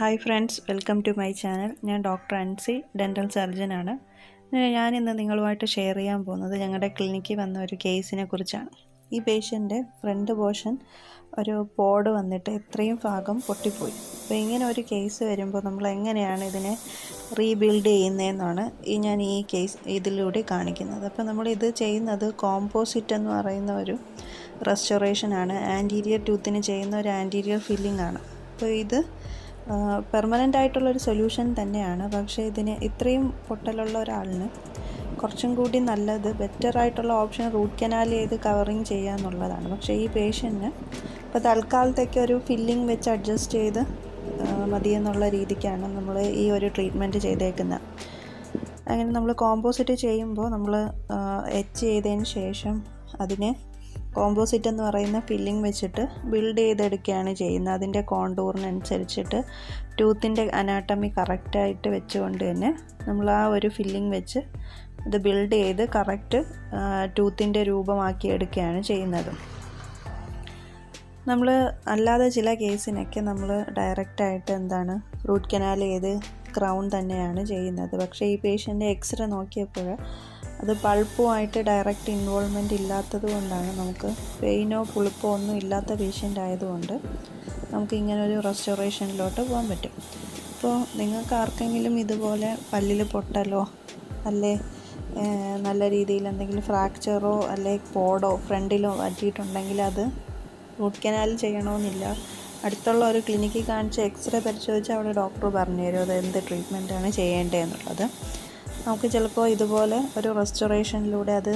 Hi friends, welcome to my channel. ഞാൻ doctor Ancy, dental സർജനാണ്. ഞാനിന്ന് നിങ്ങളുമായിട്ട് ഷെയർ ചെയ്യാൻ പോകുന്നത് ഞങ്ങളുടെ ക്ലിനിക്കിൽ വന്ന ഒരു കേസിനെ കുറിച്ചാണ്. ഈ പേഷ്യൻ്റെ ഫ്രണ്ട് പോർഷൻ ഒരു പോഡ് വന്നിട്ട് ഇത്രയും ഭാഗം പൊട്ടിപ്പോയി. അപ്പോൾ ഇങ്ങനെ ഒരു കേസ് വരുമ്പോൾ നമ്മൾ എങ്ങനെയാണ് ഇതിനെ റീബിൽഡ് ചെയ്യുന്നതെന്നാണ് ഞാൻ ഈ കേസ് ഇതിലൂടെ കാണിക്കുന്നത്. അപ്പോൾ നമ്മളിത് ചെയ്യുന്നത് കോമ്പോസിറ്റ് എന്ന് പറയുന്ന ഒരു റെസ്റ്റോറേഷനാണ്. ആൻറ്റീരിയർ ടൂത്തിന് ചെയ്യുന്ന ഒരു ആൻറ്റീരിയർ ഫില്ലിംഗ് ആണ്. അപ്പോൾ ഇത് പെർമനൻ്റ് ആയിട്ടുള്ളൊരു സൊല്യൂഷൻ തന്നെയാണ്. പക്ഷേ ഇതിന് ഇത്രയും പൊട്ടലുള്ള ഒരാളിന് കുറച്ചും കൂടി നല്ലത് ബെറ്ററായിട്ടുള്ള ഓപ്ഷൻ റൂട്ട് കനാൽ ചെയ്ത് കവറിങ് ചെയ്യുക എന്നുള്ളതാണ്. പക്ഷേ ഈ പേഷ്യൻറ്റിന് ഇപ്പോൾ തൽക്കാലത്തേക്ക് ഒരു ഫില്ലിംഗ് വെച്ച് അഡ്ജസ്റ്റ് ചെയ്ത് മതിയെന്നുള്ള രീതിക്കാണ് നമ്മൾ ഈ ഒരു ട്രീറ്റ്മെൻറ്റ് ചെയ്തേക്കുന്നത്. അങ്ങനെ നമ്മൾ കോമ്പോസിറ്റ് ചെയ്യുമ്പോൾ നമ്മൾ എച്ച് ചെയ്തതിന് ശേഷം അതിനെ കോമ്പോസിറ്റ് എന്ന് പറയുന്ന ഫില്ലിംഗ് വെച്ചിട്ട് ബിൽഡ് ചെയ്തെടുക്കുകയാണ് ചെയ്യുന്നത്. അതിൻ്റെ കോണ്ടൂറിനനുസരിച്ചിട്ട് ടൂത്തിൻ്റെ അനാട്ടമി കറക്റ്റായിട്ട് വെച്ചുകൊണ്ട് തന്നെ നമ്മൾ ആ ഒരു ഫില്ലിംഗ് വെച്ച് ഇത് ബിൽഡ് ചെയ്ത് കറക്റ്റ് ടൂത്തിൻ്റെ രൂപമാക്കി എടുക്കുകയാണ് ചെയ്യുന്നത്. നമ്മൾ അല്ലാതെ ചില കേസിനൊക്കെ നമ്മൾ ഡയറക്റ്റായിട്ട് റൂട്ട് കനാൽ ചെയ്ത് ക്രൗൺ തന്നെയാണ് ചെയ്യുന്നത്. പക്ഷേ ഈ പേഷ്യൻ്റെ എക്സ്റേ നോക്കിയപ്പോൾ അത് പൾപ്പുമായിട്ട് ഡയറക്റ്റ് ഇൻവോൾവ്മെൻറ്റ് ഇല്ലാത്തത് കൊണ്ടാണ് നമുക്ക് പെയിനോ പുളിപ്പോ ഒന്നും ഇല്ലാത്ത പേഷ്യൻ്റ് ആയതുകൊണ്ട് നമുക്ക് ഇങ്ങനൊരു റെസ്റ്റോറേഷനിലോട്ട് പോകാൻ പറ്റും. അപ്പോൾ നിങ്ങൾക്ക് ആർക്കെങ്കിലും ഇതുപോലെ പല്ലിൽ പൊട്ടലോ അല്ലേ നല്ല രീതിയിൽ എന്തെങ്കിലും ഫ്രാക്ചറോ അല്ലെ പോഡോ ഫ്രണ്ടിലോ പറ്റിയിട്ടുണ്ടെങ്കിൽ അത് റൂട്ട് കനാൽ ചെയ്യണമെന്നില്ല. അടുത്തുള്ള ഒരു ക്ലിനിക്കിൽ കാണിച്ച് എക്സ്റേ പരിശോധിച്ച് അവിടെ ഡോക്ടർ പറഞ്ഞു തരും അത് എന്ത് ട്രീറ്റ്മെൻറ്റാണ് ചെയ്യേണ്ടതെന്നുള്ളത്. നമുക്ക് ചിലപ്പോൾ ഇതുപോലെ ഒരു റെസ്റ്റോറേഷനിലൂടെ അത്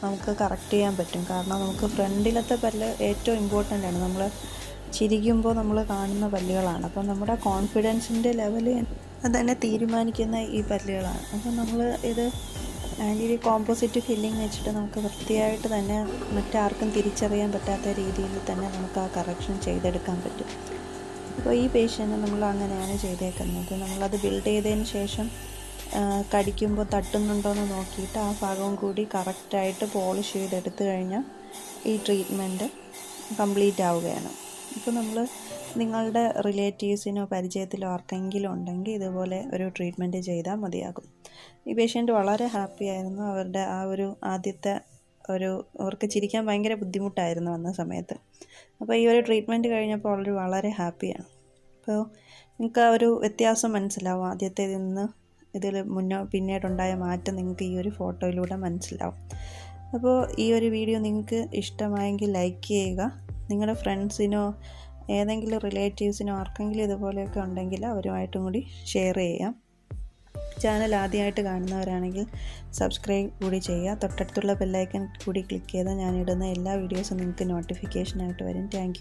നമുക്ക് കറക്റ്റ് ചെയ്യാൻ പറ്റും. കാരണം നമുക്ക് ഫ്രണ്ടിലത്തെ പല്ല് ഏറ്റവും ഇമ്പോർട്ടൻ്റ് ആണ്. നമ്മൾ ചിരിക്കുമ്പോൾ നമ്മൾ കാണുന്ന പല്ലുകളാണ്. അപ്പോൾ നമ്മുടെ കോൺഫിഡൻസിൻ്റെ ലെവൽ അത് തന്നെ തീരുമാനിക്കുന്ന ഈ പല്ലുകളാണ്. അപ്പോൾ നമ്മൾ ഇത് ആൻറ്റീരിയർ കോമ്പോസിറ്റ് ഫില്ലിംഗ് വെച്ചിട്ട് നമുക്ക് വൃത്തിയായിട്ട് തന്നെ മറ്റാർക്കും തിരിച്ചറിയാൻ പറ്റാത്ത രീതിയിൽ തന്നെ നമുക്ക് ആ കറക്ഷൻ ചെയ്തെടുക്കാൻ പറ്റും. അപ്പോൾ ഈ പേഷ്യൻറ്റ് നമ്മൾ അങ്ങനെയാണ് ചെയ്തേക്കുന്നത്. നമ്മളത് ബിൽഡ് ചെയ്തതിന് ശേഷം കടിക്കുമ്പോൾ തട്ടുന്നുണ്ടോയെന്ന് നോക്കിയിട്ട് ആ ഭാഗവും കൂടി കറക്റ്റായിട്ട് പോളിഷ് ചെയ്തെടുത്തു കഴിഞ്ഞാൽ ഈ ട്രീറ്റ്മെൻറ്റ് കംപ്ലീറ്റ് ആവുകയാണ്. ഇപ്പോൾ നമ്മൾ നിങ്ങളുടെ റിലേറ്റീവ്സിനോ പരിചയത്തിലോ ആർക്കെങ്കിലും ഉണ്ടെങ്കിൽ ഇതുപോലെ ഒരു ട്രീറ്റ്മെൻറ്റ് ചെയ്താൽ മതിയാകും. ഈ പേഷ്യൻ്റ് വളരെ ഹാപ്പി ആയിരുന്നു. അവരുടെ ആ ഒരു ആദ്യത്തെ അവർക്ക് ചിരിക്കാൻ ഭയങ്കര ബുദ്ധിമുട്ടായിരുന്നു വന്ന സമയത്ത്. അപ്പോൾ ഈ ഒരു ട്രീറ്റ്മെൻറ്റ് കഴിഞ്ഞപ്പോൾ അവർ വളരെ ഹാപ്പിയാണ്. അപ്പോൾ നിങ്ങൾക്ക് ആ ഒരു വ്യത്യാസം മനസ്സിലാവും. ആദ്യത്തേതിൽ നിന്ന് ഇതിൽ പിന്നീടുണ്ടായ മാറ്റം നിങ്ങൾക്ക് ഈ ഒരു ഫോട്ടോയിലൂടെ മനസ്സിലാവും. അപ്പോൾ ഈ ഒരു വീഡിയോ നിങ്ങൾക്ക് ഇഷ്ടമായെങ്കിൽ ലൈക്ക് ചെയ്യുക. നിങ്ങളുടെ ഫ്രണ്ട്സിനോ ഏതെങ്കിലും റിലേറ്റീവ്സിനോ ആർക്കെങ്കിലും ഇതുപോലെയൊക്കെ ഉണ്ടെങ്കിൽ അവരുമായിട്ടും കൂടി ഷെയർ ചെയ്യാം. ചാനൽ ആദ്യമായിട്ട് കാണുന്നവരാണെങ്കിൽ സബ്സ്ക്രൈബ് കൂടി ചെയ്യുക. തൊട്ടടുത്തുള്ള ബെല്ലൈക്കൺ കൂടി ക്ലിക്ക് ചെയ്താൽ ഞാനിടുന്ന എല്ലാ വീഡിയോസും നിങ്ങൾക്ക് നോട്ടിഫിക്കേഷനായിട്ട് വരും. Thank you.